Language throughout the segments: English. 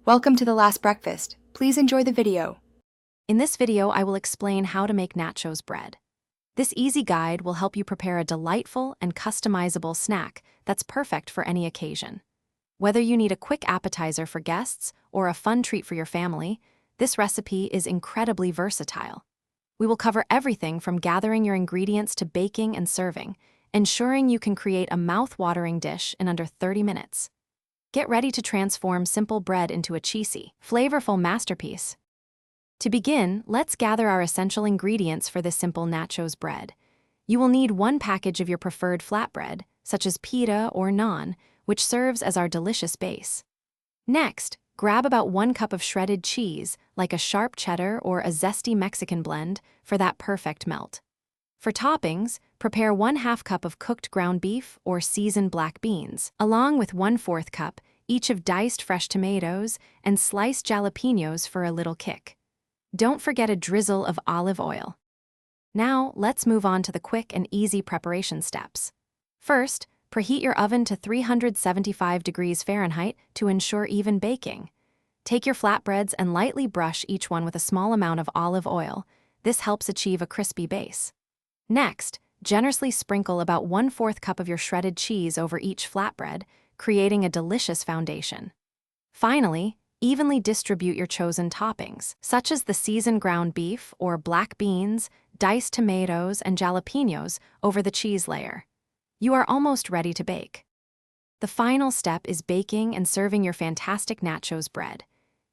Welcome to the last breakfast. Please enjoy the video. In this video, I will explain how to make Nachos bread. This easy guide will help you prepare a delightful and customizable snack that's perfect for any occasion. Whether you need a quick appetizer for guests or a fun treat for your family, this recipe is incredibly versatile. We will cover everything from gathering your ingredients to baking and serving, ensuring you can create a mouth-watering dish in under 30 minutes. Get ready to transform simple bread into a cheesy, flavorful masterpiece. To begin, let's gather our essential ingredients for this simple Nachos bread. You will need 1 package of your preferred flatbread, such as pita or naan, which serves as our delicious base. Next, grab about 1 cup of shredded cheese, like a sharp cheddar or a zesty Mexican blend, for that perfect melt. For toppings, prepare 1/2 cup of cooked ground beef or seasoned black beans, along with 1/4 cup each of diced fresh tomatoes and sliced jalapenos for a little kick. Don't forget a drizzle of olive oil. Now, let's move on to the quick and easy preparation steps. First, preheat your oven to 375 degrees Fahrenheit to ensure even baking. Take your flatbreads and lightly brush each one with a small amount of olive oil. This helps achieve a crispy base. Next, generously sprinkle about 1/4 cup of your shredded cheese over each flatbread, creating a delicious foundation. Finally, evenly distribute your chosen toppings, such as the seasoned ground beef or black beans, diced tomatoes, and jalapenos over the cheese layer. You are almost ready to bake. The final step is baking and serving your fantastic Nachos bread.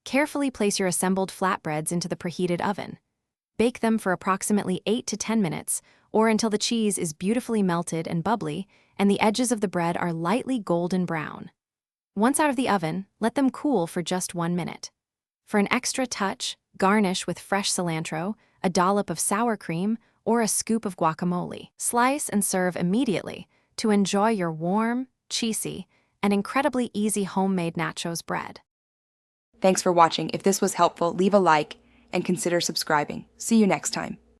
Carefully place your assembled flatbreads into the preheated oven. Bake them for approximately 8 to 10 minutes, or until the cheese is beautifully melted and bubbly, and the edges of the bread are lightly golden brown. Once out of the oven, let them cool for just 1 minute. For an extra touch, garnish with fresh cilantro, a dollop of sour cream, or a scoop of guacamole. Slice and serve immediately to enjoy your warm, cheesy, and incredibly easy homemade Nachos bread. Thanks for watching. If this was helpful, leave a like and consider subscribing. See you next time.